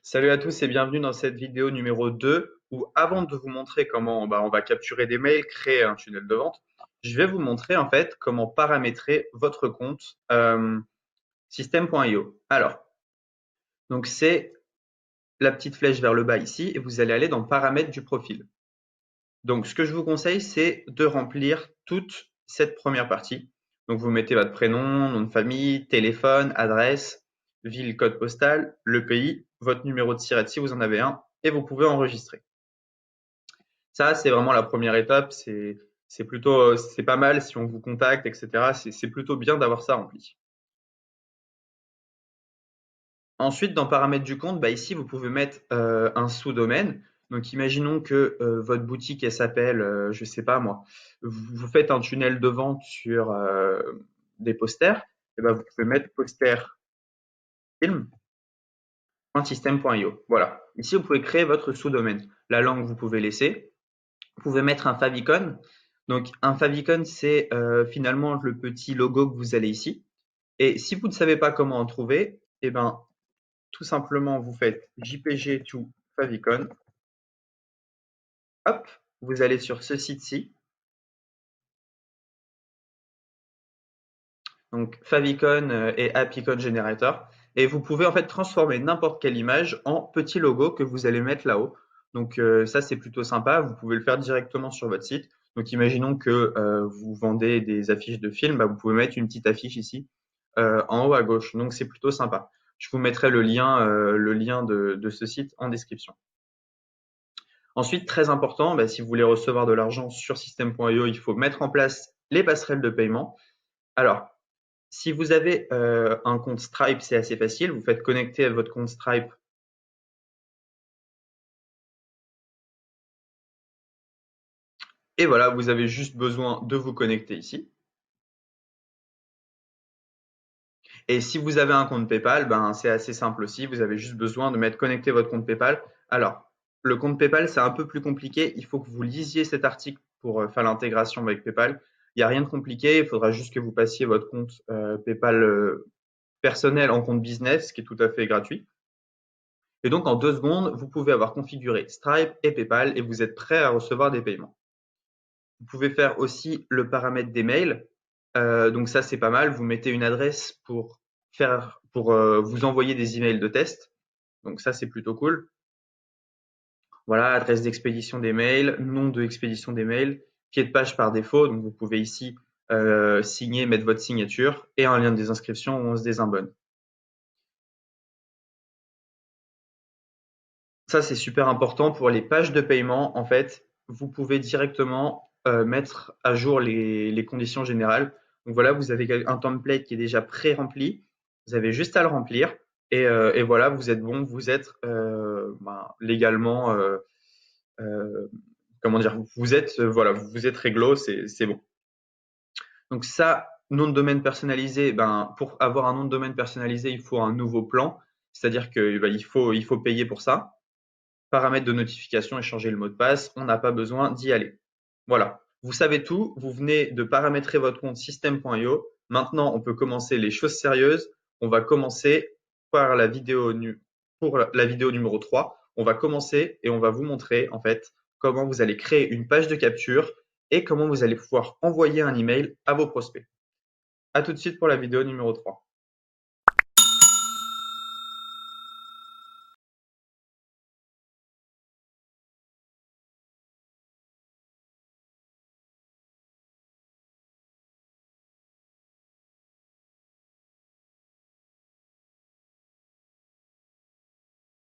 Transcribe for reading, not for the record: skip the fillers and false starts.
Salut à tous et bienvenue dans cette vidéo numéro 2 où avant de vous montrer comment on va capturer des mails, créer un tunnel de vente, je vais vous montrer en fait comment paramétrer votre compte System.io. Alors, donc c'est la petite flèche vers le bas ici et vous allez aller dans paramètres du profil. Donc ce que je vous conseille c'est de remplir toute cette première partie. Donc vous mettez votre prénom, nom de famille, téléphone, adresse, ville, code postal, le pays, votre numéro de SIRET si vous en avez un et vous pouvez enregistrer. Ça, c'est vraiment la première étape. C'est plutôt, c'est pas mal si on vous contacte, etc. C'est plutôt bien d'avoir ça rempli. Ensuite, dans paramètres du compte, bah ici, vous pouvez mettre un sous-domaine. Donc, imaginons que votre boutique, elle s'appelle, je sais pas moi, vous faites un tunnel de vente sur des posters. Et ben, vous pouvez mettre posterfilm.system.io. Voilà. Ici, vous pouvez créer votre sous-domaine. La langue, vous pouvez laisser. Vous pouvez mettre un favicon. Donc un favicon, c'est finalement le petit logo que vous allez ici. Et si vous ne savez pas comment en trouver, eh ben, tout simplement, vous faites JPG to favicon. Hop, vous allez sur ce site-ci. Donc favicon et appicon generator. Et vous pouvez en fait transformer n'importe quelle image en petit logo que vous allez mettre là-haut. Donc ça, c'est plutôt sympa. Vous pouvez le faire directement sur votre site. Donc imaginons que vous vendez des affiches de films, bah, vous pouvez mettre une petite affiche ici en haut à gauche. Donc c'est plutôt sympa. Je vous mettrai le lien de ce site en description. Ensuite, très important, bah, si vous voulez recevoir de l'argent sur System.io, il faut mettre en place les passerelles de paiement. Alors, si vous avez un compte Stripe, c'est assez facile. Vous faites connecter à votre compte Stripe. Et voilà, vous avez juste besoin de vous connecter ici. Et si vous avez un compte PayPal, ben, c'est assez simple aussi. Vous avez juste besoin de mettre connecter votre compte PayPal. Alors, le compte PayPal, c'est un peu plus compliqué. Il faut que vous lisiez cet article pour faire l'intégration avec PayPal. Il n'y a rien de compliqué. Il faudra juste que vous passiez votre compte PayPal personnel en compte business, ce qui est tout à fait gratuit. Et donc, en 2 secondes, vous pouvez avoir configuré Stripe et PayPal et vous êtes prêt à recevoir des paiements. Vous pouvez faire aussi le paramètre des mails. Donc ça, c'est pas mal. Vous mettez une adresse pour vous envoyer des emails de test. Donc ça, c'est plutôt cool. Voilà, adresse d'expédition des mails, nom de expédition des mails, pied de page par défaut. Donc vous pouvez ici signer, mettre votre signature et un lien de désinscription où on se désabonne. Ça, c'est super important pour les pages de paiement. En fait, vous pouvez directement mettre à jour les conditions générales. Donc voilà, vous avez un template qui est déjà pré-rempli. Vous avez juste à le remplir et voilà, vous êtes bon, vous êtes légalement, euh, comment dire, vous êtes voilà, vous êtes réglo, c'est bon. Donc ça, nom de domaine personnalisé, ben pour avoir un nom de domaine personnalisé, il faut un nouveau plan, c'est-à-dire que ben, il faut payer pour ça. Paramètres de notification et changer le mot de passe, on n'a pas besoin d'y aller. Voilà, vous savez tout, vous venez de paramétrer votre compte system.io. Maintenant, on peut commencer les choses sérieuses. On va commencer par pour la vidéo numéro 3. On va commencer et on va vous montrer en fait comment vous allez créer une page de capture et comment vous allez pouvoir envoyer un email à vos prospects. À tout de suite pour la vidéo numéro 3.